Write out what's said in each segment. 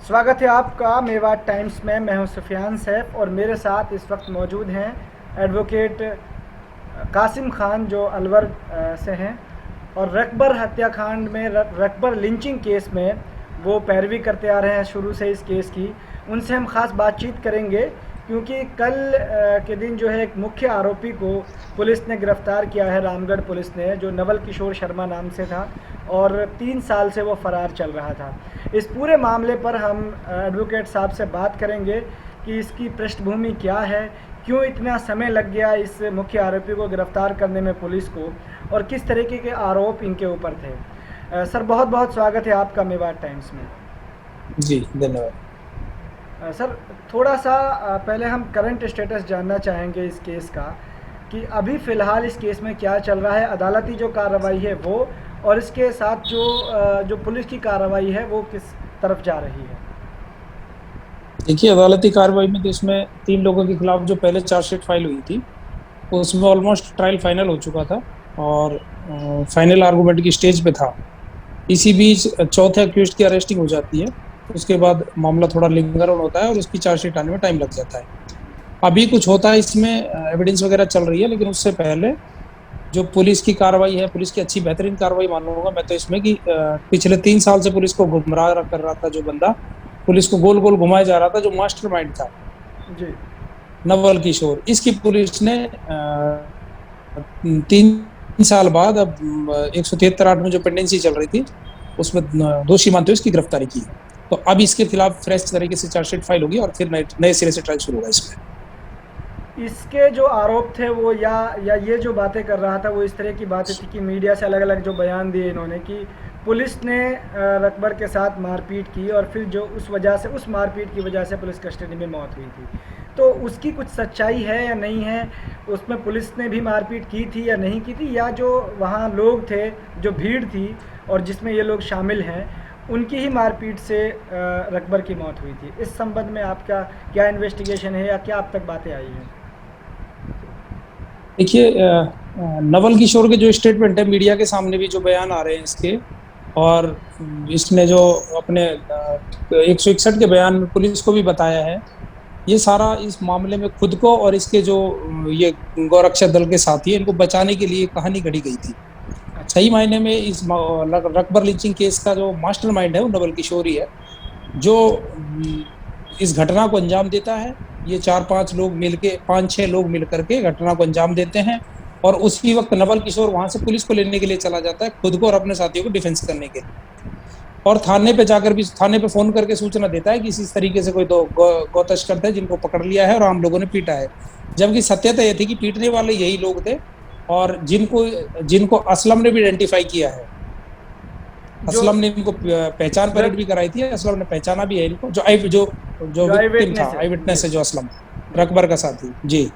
स्वागत है आपका मेवात टाइम्स में। मैं हूं सुफियान सैफ और मेरे साथ इस वक्त मौजूद हैं एडवोकेट कासिम खान जो अलवर से हैं और रकबर हत्याकांड में रकबर लिंचिंग केस में वो पैरवी करते आ रहे हैं शुरू से इस केस की। उनसे हम ख़ास बातचीत करेंगे क्योंकि कल के दिन जो है एक मुख्य आरोपी को पुलिस ने गिरफ़्तार किया है, रामगढ़ पुलिस ने, जो नवल किशोर शर्मा नाम से था और 3 साल से वो फ़रार चल रहा था। इस पूरे मामले पर हम एडवोकेट साहब से बात करेंगे कि इसकी पृष्ठभूमि क्या है, क्यों इतना समय लग गया इस मुख्य आरोपी को गिरफ़्तार करने में पुलिस को, और किस तरीके के आरोप इनके ऊपर थे। सर, बहुत बहुत स्वागत है आपका मेवात टाइम्स में। जी धन्यवाद। सर, थोड़ा सा पहले हम करंट स्टेटस जानना चाहेंगे इस केस का कि अभी फ़िलहाल इस केस में क्या चल रहा है, अदालती जो कार्रवाई है वो, और इसके साथ जो पुलिस की कार्रवाई है वो किस तरफ जा रही है। देखिए, अदालती कार्रवाई में तो इसमें 3 लोगों के खिलाफ जो पहले चार्जशीट फाइल हुई थी उसमें ऑलमोस्ट ट्रायल फाइनल हो चुका था और फाइनल आर्गुमेंट की स्टेज पे था। इसी बीच चौथे अक्यूज्ड की अरेस्टिंग हो जाती है। उसके बाद मामला थोड़ा लिंगर ऑन होता है और उसकी चार्जशीट आने में टाइम लग जाता है। अभी कुछ होता है इसमें, एविडेंस वगैरह चल रही है, लेकिन उससे पहले जो पुलिस की कार्रवाई है, पुलिस की अच्छी बेहतरीन कार्रवाई मानूंगा मैं तो इसमें कि पिछले 3 साल से पुलिस को गुमराह कर रहा था जो बंदा, पुलिस को गोल गोल घुमाया जा रहा था, जो मास्टरमाइंड था जी। नवल किशोर, इसकी पुलिस ने 3 साल बाद अब 173(8) में जो पेंडेंसी चल रही थी उसमें दोषी मानते हुए इसकी गिरफ्तारी की है। तो अब इसके खिलाफ फ्रेश तरीके से चार्जशीट फाइल होगी और फिर नए नए सिरे से ट्रायल शुरू होगा इसमें। इसके जो आरोप थे वो या ये जो बातें कर रहा था वो इस तरह की बातें थी कि मीडिया से अलग अलग जो बयान दिए इन्होंने कि पुलिस ने रकबर के साथ मारपीट की और फिर जो उस मारपीट की वजह से पुलिस कस्टडी में मौत हुई थी। तो उसकी कुछ सच्चाई है या नहीं है, उसमें पुलिस ने भी मारपीट की थी या नहीं की थी, या जो वहाँ लोग थे, जो भीड़ थी और जिसमें ये लोग शामिल हैं, उनकी ही मारपीट से रकबर की मौत हुई थी। इस संबंध में आपका क्या इन्वेस्टिगेशन है या क्या अब तक बातें आई हैं। देखिए, नवल किशोर के जो स्टेटमेंट है, मीडिया के सामने भी जो बयान आ रहे हैं इसके, और इसने जो अपने 161 के बयान में पुलिस को भी बताया है, ये सारा इस मामले में खुद को और इसके जो ये गौरक्षा दल के साथी हैं इनको बचाने के लिए कहानी घड़ी गई थी। अच्छा। सही मायने में इस रकबर लिंचिंग केस का जो मास्टरमाइंड है वो नवल किशोर ही है, जो इस घटना को अंजाम देता है। ये 4-5 लोग मिलके, 5-6 लोग मिल करके घटना को अंजाम देते हैं और उसी वक्त नवल किशोर वहां से पुलिस को लेने के लिए चला जाता है, खुद को और अपने साथियों को डिफेंस करने के लिए। और थाने पे जाकर भी, थाने पे फोन करके सूचना देता है कि इस तरीके से कोई दो गौ तस्कर थे जिनको पकड़ लिया है और आम लोगों ने पीटा है। जबकि सत्यता यह थी कि पीटने वाले यही लोग थे और जिनको जिनको असलम ने भी आइडेंटिफाई किया है। जो असलम ने इनको पहचान जब परेड भी कराई थी, असलम ने पहचाना भी है इनको, जो जो आई विक्टिम था, विटनेस है। आई जी। विटनेस है जो असलम, जी। रकबर का साथी जी,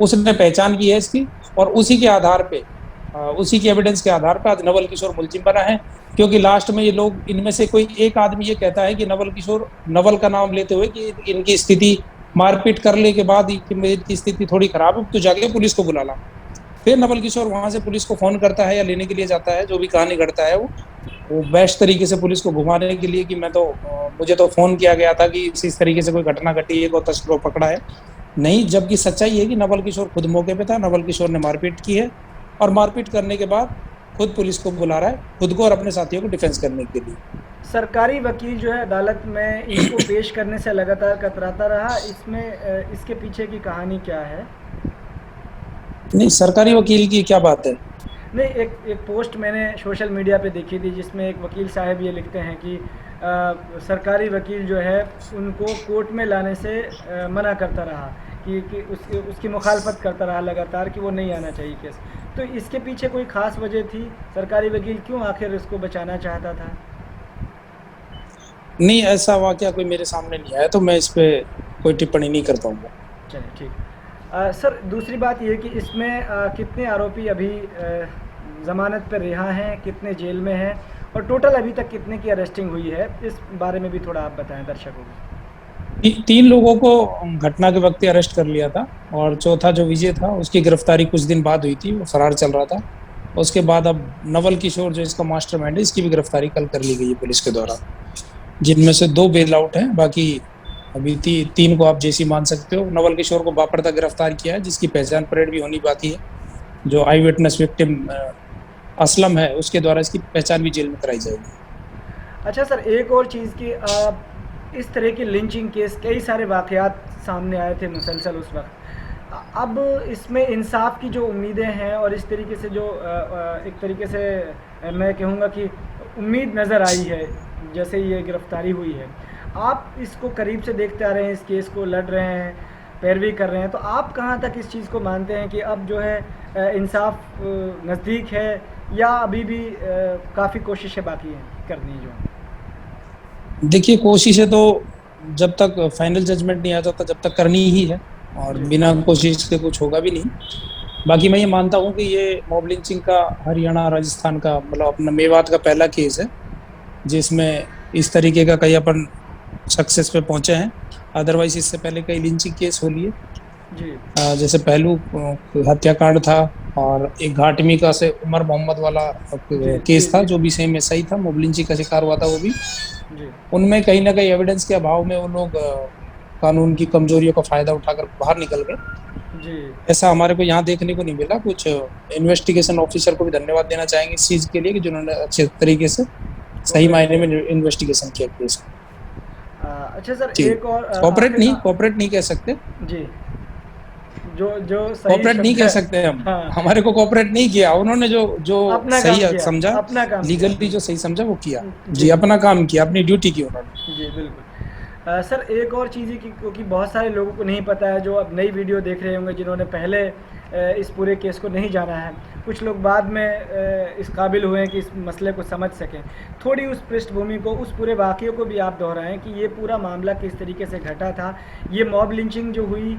उसने पहचान की है इसकी। और उसी के आधार पे, उसी की एविडेंस के आधार पे आज नवल किशोर मुलजिम बना है। क्योंकि लास्ट में ये लोग, इनमें से कोई एक आदमी ये कहता है कि नवल किशोर, नवल का नाम लेते हुए कि इनकी स्थिति, मारपीट करने के बाद इनकी स्थिति थोड़ी खराब है तो जाके पुलिस को बुला ला। फिर नवल किशोर वहां से पुलिस को फोन करता है या लेने के लिए जाता है, जो भी कहानी घटता है वो बेस्ट तरीके से पुलिस को घुमाने के लिए कि मैं तो मुझे तो फोन किया गया था कि इस तरीके से कोई घटना घटी है, कोई तस्करों पकड़ा है। नहीं, जबकि सच्चाई है कि नवल किशोर खुद मौके पे था, नवल किशोर ने मारपीट की है और मारपीट करने के बाद खुद पुलिस को बुला रहा है, खुद को और अपने साथियों को डिफेंस करने के लिए। सरकारी वकील जो है अदालत में इनको पेश करने से लगातार कतराता रहा। इसमें इसके पीछे की कहानी क्या है। नहीं, सरकारी वकील की क्या बात है। नहीं, एक एक पोस्ट मैंने सोशल मीडिया पे देखी थी जिसमें एक वकील साहब ये लिखते हैं कि सरकारी वकील जो है उनको कोर्ट में लाने से मना करता रहा, कि उसकी मुखालफत करता रहा लगातार कि वो नहीं आना चाहिए केस। तो इसके पीछे कोई ख़ास वजह थी, सरकारी वकील क्यों आखिर इसको बचाना चाहता था। नहीं, ऐसा वाकया कोई मेरे सामने नहीं आया तो मैं इस पे कोई टिप्पणी नहीं कर पाऊंगा। चलिए, ठीक। सर, दूसरी बात ये कि इसमें कितने आरोपी अभी ज़मानत पर रिहा हैं, कितने जेल में हैं, और टोटल अभी तक कितने की अरेस्टिंग हुई है, इस बारे में भी थोड़ा आप बताएं दर्शकों को। 3 लोगों को घटना के वक्त ही अरेस्ट कर लिया था और चौथा जो विजय था उसकी गिरफ्तारी कुछ दिन बाद हुई थी, वो फरार चल रहा था। उसके बाद अब नवल किशोर जो इसका मास्टरमाइंड है, इसकी भी गिरफ्तारी कल कर ली गई है पुलिस के द्वारा। जिनमें से 2 बेल आउट हैं, बाकी अभी 3 को आप जेसी मान सकते हो। नवल किशोर को बापड़ता गिरफ्तार किया है, जिसकी पहचान परेड भी होनी बाकी है। जो आई विटनेस विक्टिम असलम है, उसके द्वारा इसकी पहचान भी जेल में कराई जाएगी। अच्छा सर, एक और चीज़ कि इस तरह के लिंचिंग केस कई सारे वाक़यात सामने आए थे मुसलसल उस वक्त। अब इसमें इंसाफ की जो उम्मीदें हैं और इस तरीके से जो एक तरीके से मैं कहूँगा कि उम्मीद नज़र आई है जैसे ये गिरफ्तारी हुई है, आप इसको करीब से देखते आ रहे हैं, इस केस को लड़ रहे हैं, पैरवी कर रहे हैं, तो आप कहाँ तक इस चीज़ को मानते हैं कि अब जो है इंसाफ नज़दीक है या अभी भी काफ़ी कोशिशें बाकी हैं करनी जो? देखिए, कोशिशें तो जब तक फाइनल जजमेंट नहीं आ जाता जब तक करनी ही है, और जी बिना कोशिश के कुछ होगा भी नहीं। बाकी मैं ये मानता हूँ कि ये मॉब लिंचिंग का हरियाणा राजस्थान का मतलब अपना मेवात का पहला केस है जिसमें इस तरीके का कई अपन सक्सेस पे पहुंचे हैं। अदरवाइज इससे पहले कई लिंचिंग केस हो लिए, जी जैसे पहलू हत्याकांड था, और एक घाटमी का से उमर मोहम्मद वाला जी जी केस था जी जो भी सेम ऐसा ही था, मॉब लिंचिंग का शिकार हुआ था वो भी। जी उनमें कहीं ना कहीं एविडेंस के अभाव में वो लोग कानून की कमजोरियों का फायदा उठाकर बाहर निकल गए। जी ऐसा हमारे को यहाँ देखने को नहीं मिला। कुछ इन्वेस्टिगेशन ऑफिसर को भी धन्यवाद देना चाहेंगे इस चीज के लिए कि जिन्होंने अच्छे तरीके से सही कोऑपरेट मायने किया। में इन्वेस्टिगेशन किया केस। अच्छा सर, जी, एक और आखिर कोऑपरेट नहीं कह सकते, जी, जो जो सही कोऑपरेट नहीं शब्द कह है। सकते हम। हाँ, हमारे को कोऑपरेट नहीं किया उन्होंने, जो जो अपना सही काम किया, समझा, अपना काम किया। लीगली जो सही समझा वो किया। जी जी, अपना काम किया, अपनी ड्यूटी की उन्होंने। जी बिल्कुल। सर, एक और चीज़ है कि क्योंकि बहुत सारे लोगों को नहीं पता है जो अब नई वीडियो देख रहे होंगे जिन्होंने पहले इस पूरे केस को नहीं जाना है, कुछ लोग बाद में इस काबिल हुए हैं कि इस मसले को समझ सकें। थोड़ी उस पृष्ठभूमि को, उस पूरे वाक़ये को भी आप दोहराएं कि ये पूरा मामला किस तरीके से घटा था, ये मॉब लिंचिंग जो हुई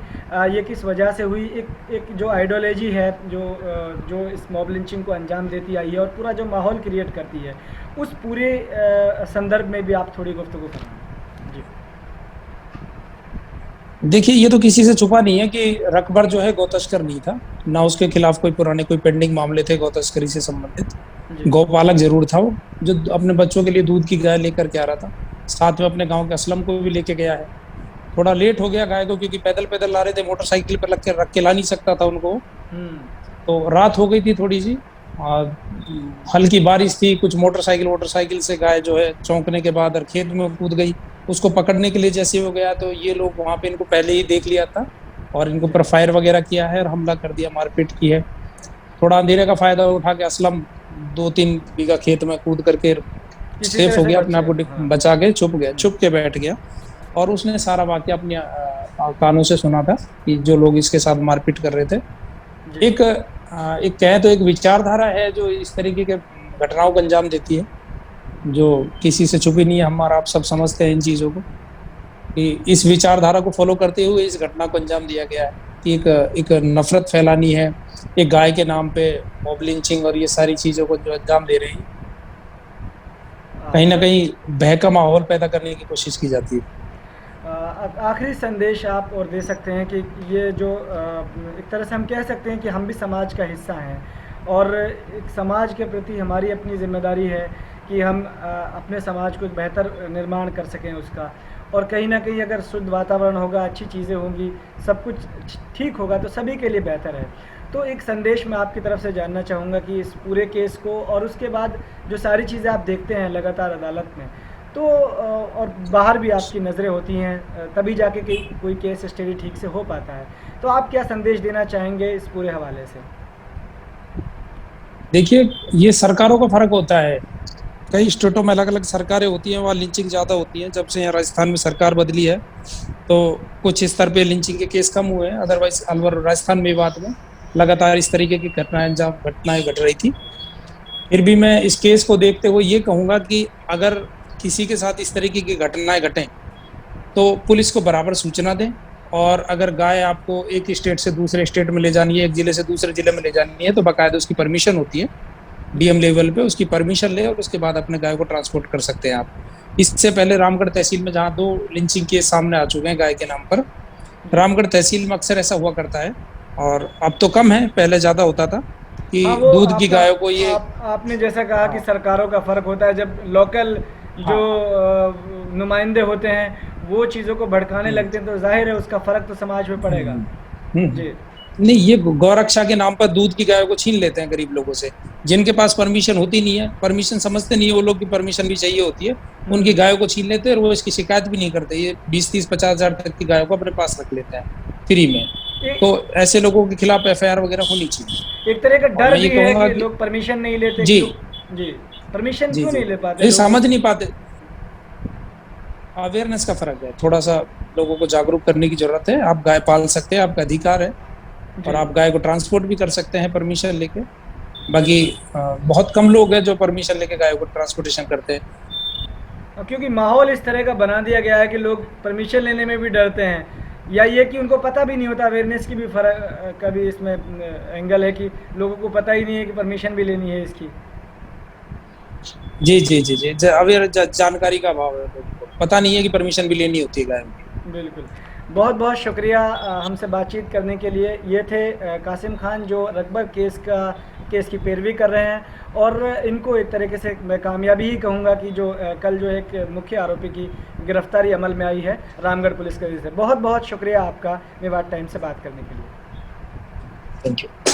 ये किस वजह से हुई, एक जो आइडियोलॉजी है जो इस मॉब लिंचिंग को अंजाम देती आई है और पूरा जो माहौल क्रिएट करती है, उस पूरे संदर्भ में भी आप थोड़ी गुफ्तगू करें। जी देखिए, ये तो किसी से छुपा नहीं है कि रकबर जो है गौ तस्कर नहीं था, ना उसके खिलाफ कोई पुराने कोई पेंडिंग मामले थे गौ तस्करी से संबंधित। जी गौपालक जरूर था वो, जो अपने बच्चों के लिए दूध की गाय लेकर के आ रहा था। साथ में अपने गांव के असलम को भी लेके गया है। थोड़ा लेट हो गया गाय को, क्योंकि पैदल पैदल ला रहे थे, मोटरसाइकिल पर रख के ला नहीं सकता था उनको। हम्म तो रात हो गई थी थोड़ी सी, और हल्की बारिश थी। कुछ मोटरसाइकिल से गाय जो है चौंकने के बाद और खेत में कूद गई। उसको पकड़ने के लिए जैसे हो गया तो ये लोग वहां पे इनको पहले ही देख लिया था और इनको जी पर फायर वगैरह किया है और हमला कर दिया, मारपीट की है। थोड़ा अंधेरे का फायदा उठा के असलम 2-3 बीघा खेत में कूद करके किसी सेफ तरह हो से गया, बच अपने आप गया। को हाँ। बचा के छुप गया, हम्म, छुप के बैठ गया। और उसने सारा वाक्य अपने कानों से सुना था कि जो लोग इसके साथ मारपीट कर रहे थे। जी एक कहें तो एक विचारधारा है जो इस तरीके के घटनाओं को अंजाम देती है, जो किसी से छुपी नहीं है। हमारा आप सब समझते हैं इन चीजों को, कि इस विचारधारा को फॉलो करते हुए इस घटना को अंजाम दिया गया है कि एक नफरत फैलानी है, एक गाय के नाम पे मॉब लिंचिंग और ये सारी चीजों को जो अंजाम दे रहे हैं, कहीं ना सर, कहीं भय का माहौल पैदा करने की कोशिश की जाती है। अब आखिरी संदेश आप और दे सकते हैं कि ये जो एक तरह से हम कह सकते हैं कि हम भी समाज का हिस्सा हैं और एक समाज के प्रति हमारी अपनी जिम्मेदारी है कि हम अपने समाज को एक बेहतर निर्माण कर सकें उसका, और कहीं ना कहीं अगर शुद्ध वातावरण होगा, अच्छी चीज़ें होंगी, सब कुछ ठीक होगा तो सभी के लिए बेहतर है। तो एक संदेश मैं आपकी तरफ से जानना चाहूँगा कि इस पूरे केस को और उसके बाद जो सारी चीज़ें आप देखते हैं लगातार अदालत में, तो और बाहर भी आपकी नज़रें होती हैं, तभी जाके कोई केस स्टडी ठीक से हो पाता है, तो आप क्या संदेश देना चाहेंगे इस पूरे हवाले से? देखिए, ये सरकारों का फर्क होता है। कई स्टेटों में अलग अलग सरकारें होती हैं, वहाँ लिंचिंग ज्यादा होती है। जब से यहाँ राजस्थान में सरकार बदली है तो कुछ स्तर पे लिंचिंग के केस कम हुए हैं। अदरवाइज अलवर राजस्थान में बात में लगातार इस तरीके की घटनाएं घट रही थी। फिर भी मैं इस केस को देखते हुए ये कहूंगा कि अगर किसी के साथ इस तरीके की घटनाएं घटें तो पुलिस को बराबर सूचना दें। और अगर गाय आपको एक स्टेट से दूसरे स्टेट में ले जानी है, एक जिले से दूसरे जिले में ले जानी है, तो बाकायदा उसकी परमिशन होती है। जी डीएम लेवल पे उसकी परमिशन ले और उसके बाद अपने गाय को ट्रांसपोर्ट कर सकते हैं आप। इससे पहले रामगढ़ तहसील में जहाँ 2 लिंचिंग केस सामने आ चुके हैं गाय के नाम पर, जी रामगढ़ तहसील में अक्सर ऐसा हुआ करता है। और अब तो कम है, पहले ज्यादा होता था कि हाँ, वो दूध की आपका गायों को ये। आपने जैसा कहा कि हाँ, सरकारों का फ़र्क होता है, जब लोकल जो हाँ, नुमाइंदे होते हैं वो चीज़ों को भड़काने लगते हैं, तो जाहिर है उसका फ़र्क तो समाज में पड़ेगा। जी। नहीं, ये गौरक्षा के नाम पर दूध की गायों को छीन लेते हैं गरीब लोगों से, जिनके पास परमिशन होती नहीं है, परमिशन समझते नहीं है वो लोग की परमिशन भी चाहिए होती है, उनकी गायों को छीन लेते हैं और वो इसकी शिकायत भी नहीं करते। ये 20-30-50 हजार तक की गायों को अपने पास रख लेते हैं फ्री में। तो ऐसे लोगों के खिलाफ एफआईआर वगैरह होनी चाहिए। एक तरह का और डर मैं ये भी है कहूंगा कि कि लोग परमिशन नहीं लेते, जी क्यों? जी। परमिशन जी क्यों जी नहीं ले पाते ये लोग? समझ नहीं पाते, अवेयरनेस का फर्क है, थोड़ा सा लोगों को जागरूक करने की जरूरत है। आप गाय पाल सकते हैं, आपका अधिकार है, और जी। आप गाय को ट्रांसपोर्ट भी कर सकते हैं परमिशन लेके। बाकी बहुत कम लोग हैं जो परमिशन लेके गाय को ट्रांसपोर्टेशन करते हैं। क्योंकि माहौल इस तरह का बना दिया गया है कि लोग परमिशन लेने में भी डरते हैं, या ये कि उनको पता भी नहीं होता, अवेयरनेस की भी फर्क का भी इसमें एंगल है कि लोगों को पता ही नहीं है कि परमिशन भी लेनी है इसकी। जी जी जी जी, अवेयर जानकारी का अभाव है, लोगों को पता नहीं है कि परमिशन भी लेनी होती है गायों की। बिल्कुल। बहुत बहुत शुक्रिया हमसे बातचीत करने के लिए। ये थे कासिम खान, जो रकबर केस की पैरवी कर रहे हैं, और इनको एक तरीके से मैं कामयाबी ही कहूँगा कि जो कल जो एक मुख्य आरोपी की गिरफ्तारी अमल में आई है रामगढ़ पुलिस के वजह से। बहुत बहुत शुक्रिया आपका मेवात टाइम से बात करने के लिए। Thank you.